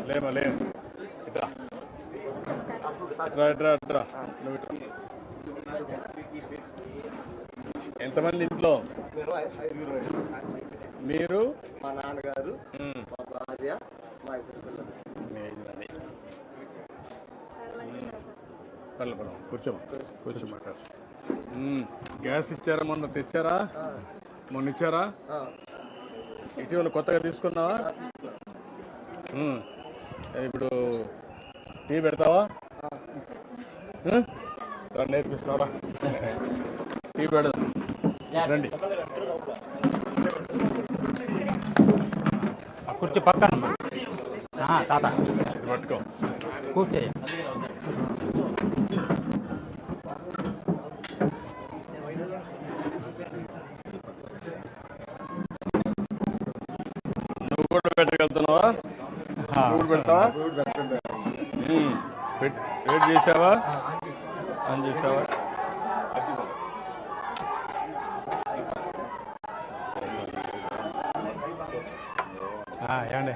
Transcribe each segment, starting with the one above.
లేమా లేము ఇట్రా ఇట్రా ఇట్రా ఇట్రా నువ్వు ఇట్రా. ఎంతమంది ఇంట్లో? మీరు, మా నాన్నగారు, మా భార్య, మా ఇద్దరు పిల్లలు. కూర్చోమాట. గ్యాస్ ఇచ్చారా? మొన్న తెచ్చారా? మొన్న ఇచ్చారా? ఇటీవల కొత్తగా తీసుకున్నావా? ఇప్పుడు టీ పెడతావా? నేర్పిస్తావా? టీ పెడదాం రండి. కుర్చీ పక్కన తాత పట్టుకో కూర్చో. నువ్వు కూడా పెట్టగలుగుతున్నావా? నువ్వు పెడతావా? వెయిట్ చేసావా? ఆన్ చేసావా? ఏమండి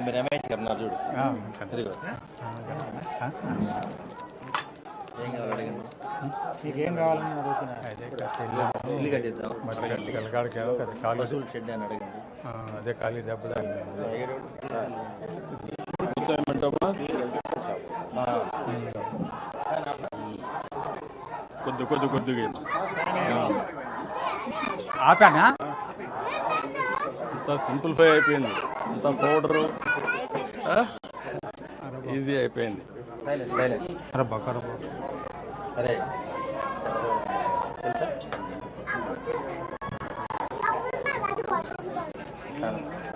మీరు రమేష్ గారు ఉన్నారు చూడు. మీకేం కావాలని అడుగుతున్నా. ఇల్లు కట్టిద్దాం. కాలు షెడ్ అని అడగండి. అదే ఖాళీ దెబ్బ కొద్దిగా ఆపానా? అంతా సింప్లిఫై అయిపోయింది. అంతా పౌడరు ఈజీ అయిపోయింది. అరే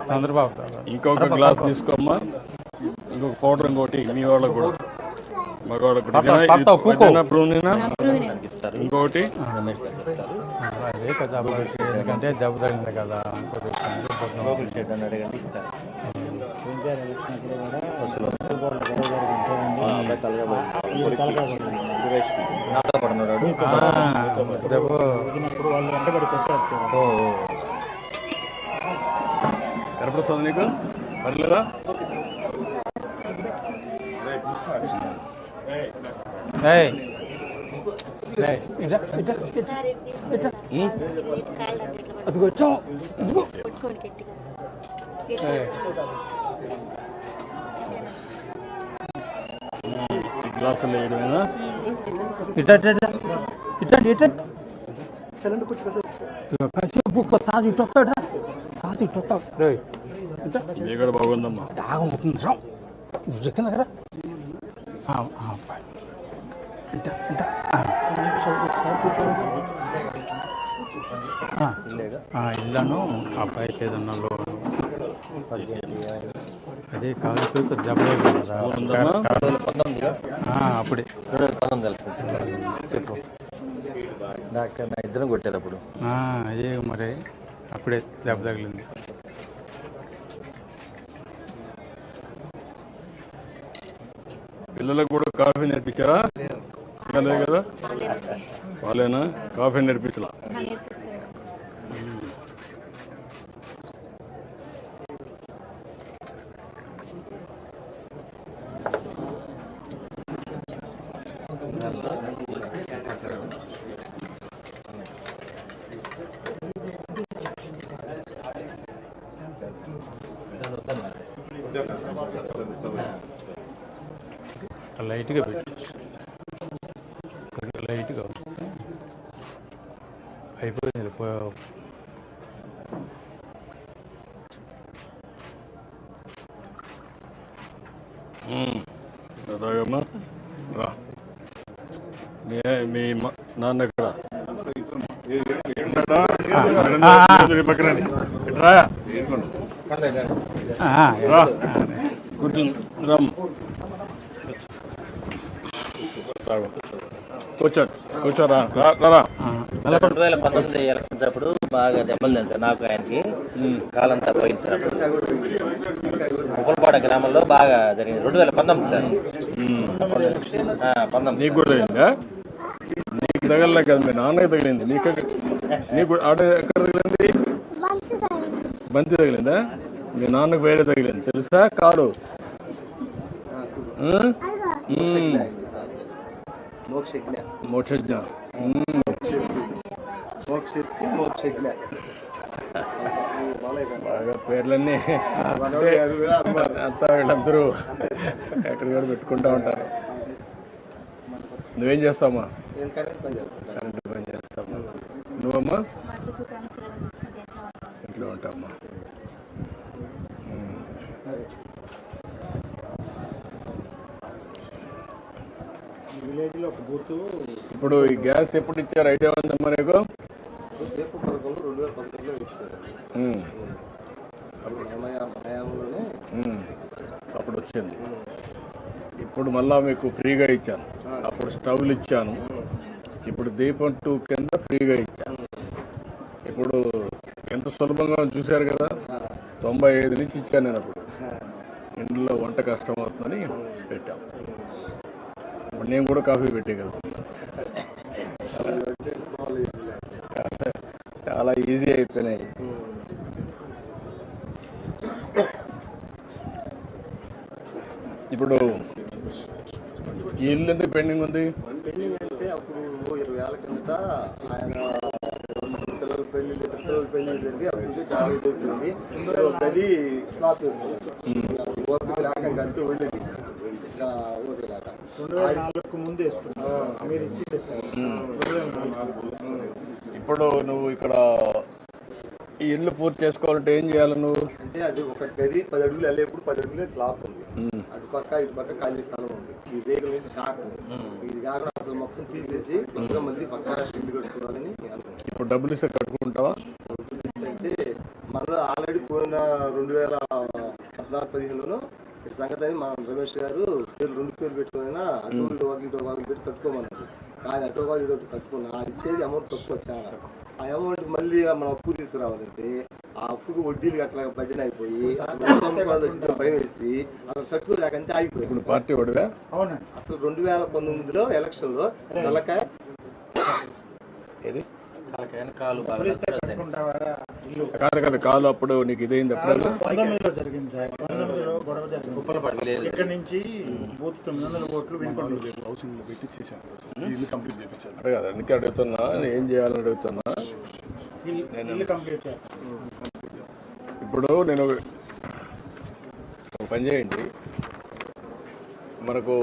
చంద్రబాబు ఇంకొక గ్లాస్ తీసుకోమ్మా. ఇంకొక పౌడర్ ఇంకోటి మీ వాళ్ళకు కూడా మగవాళ్ళకు ఇంకొకటి. అదే కదా ఎందుకంటే దెబ్బ తగిలింది కదా. కనపడుతుంది నీకు? పర్లేదా? అది వచ్చాం గ్లాసులు వేయడమేనా? కాసేపు తాజు ఇట్టొస్తాడా? తాజు ఇట్టొస్తాడు. ఇక్కడ బాగుందమ్మా. ఆగముతుంది రావు కింద కదా. ఇల్లాను అబ్బాయికి ఏదన్నా లోను అదే కాదు దెబ్బలే కదా అప్పుడే చెప్పు. డాక్టర్ నా ఇద్దరం కొట్టారు అప్పుడు. అదే మరి అప్పుడే దెబ్బ తగిలింది. పిల్లలకు కూడా కాఫీ నేర్పించారా? లేదు కదా, వాళ్ళేనా కాఫీ నేర్పించలా? లైట్గా పెట్టు, లైట్గా అయిపోయింది. అదాగమ్మా రా. మీ నాన్న ఎక్కడ? పక్కన కూర్చుని రమ్ కూర్చోరా. 2019 ఎలక్షన్స్ అప్పుడు బాగా దెబ్బలు తింటారు నాకు, ఆయనకి కాలంతా పోయించినప్పుడు ఉప్పలపాడ గ్రామంలో బాగా జరిగింది. 2019 సార్. 19 నీకు కూడా తగిలిందా? నీకు తగలలే కదా, మీ నాన్నకి తగిలింది. నీకు ఆడ ఎక్కడ తగిలింది? బంతి తగిలిందా? మీ నాన్నకు వేరే తగిలింది తెలుసా కారు? మోక్షజ్ఞ బాగా పేర్లన్నీ అంతా వీళ్ళందరూ ఎక్కడ కూడా పెట్టుకుంటూ ఉంటారు. నువ్వేం చేస్తావమ్మా? కరెంటు పని చేస్తావమ్మా. నువ్వమ్మా? ఇంట్లో ఉంటావమ్మా. ఇప్పుడు ఈ గ్యాస్ ఎప్పుడు ఇచ్చారు ఐడియా ఉందమ్మా నీకు? అప్పుడు వచ్చింది. ఇప్పుడు మళ్ళా మీకు ఫ్రీగా ఇచ్చాను. అప్పుడు స్టవ్లు ఇచ్చాను. ఇప్పుడు దీపం 2 కింద ఫ్రీగా ఇచ్చాను. ఇప్పుడు ఎంత సులభంగా చూశారు కదా. 95 నుంచి ఇచ్చాను నేను. అప్పుడు ఇంట్లో వంట కష్టం అవుతుందని పెట్టాం. ఇప్పుడు నేను కూడా కాఫీ పెట్టగలుగుతున్నాను. చాలా ఈజీ అయిపోయినాయి. ఇప్పుడు ఈ ఇల్లు ఎందుకు పెండింగ్ ఉంది? పెండింగ్ అంటే అప్పుడు 20 ఏళ్ళ కిందట ఆయన పిల్లల పెళ్లి జరిగి అప్పుడు చాలా ఇది అవుతుంది. గది స్లాప్ వేసుకున్నాం. ఓపిక లేక గంట వదిలేదు. ఇంకా ఓపిక లేక 2004 ముందు వేసుకున్నాం. మీరు ఇచ్చి ఇప్పుడు నువ్వు ఇక్కడ ఈ ఇల్లు పూర్తి చేసుకోవాలంటే ఏం చేయాలి నువ్వు? అంటే అది ఒక గది 10 అడుగులు వెళ్ళేప్పుడు 10 అడుగులే స్లాప్ ఉంది. అటు పక్క ఇటు పక్క ఖాళీ స్థలం ఉంది. ఈ రేగుల నుంచి కాకుండా ఇది కాకుండా అసలు మొత్తం తీసేసి కొత్తగా మళ్ళీ పక్క ఇల్లు కట్టుకోవాలని అనుకుంటున్నాను. ఇప్పుడు డబ్బులు ఇస్తే కట్టుకుంటావా? అంటే మనం ఆల్రెడీ పోయిన 2014-15లోనూ ఇటు సంగతి అని మన రమేష్ గారు పేరు 2 పేర్లు పెట్టుకున్నా అటు ఇటు పెట్టి కట్టుకోమన్నారు. కానీ అటు ఇటు కట్టుకున్నా అది ఇచ్చేది అమౌంట్ తక్కువ చాలా. ఆ అమౌంట్ మళ్ళీ మనం అప్పు తీసుకురావాలంటే ఆ అప్పుకు వడ్డీలు అట్లా బడ్జెట్ అయిపోయి భయం వేసి అసలు కట్టుకోలేకంటే ఆగిపోయి. ఇప్పుడు పార్టీ ఓడివా? అసలు 2019లో ఎలక్షన్లో నల్లకాయ ఏది కాలు కాదు కదా కాలు అప్పుడు నీకు ఇదైంది అప్పుడు 19లో జరిగింది సార్. 19లో గొడవ జరిగింది. ఇక్కడ నుంచి బూత్ 900 కోట్లు వినుకోండి అదే కదా అందుకే అడుగుతున్నా. ఏం చేయాలని అడుగుతున్నా. ఇల్లు కంప్లీట్ చేయాలి. ఇప్పుడు నేను ఒక పని చేయండి. మనకు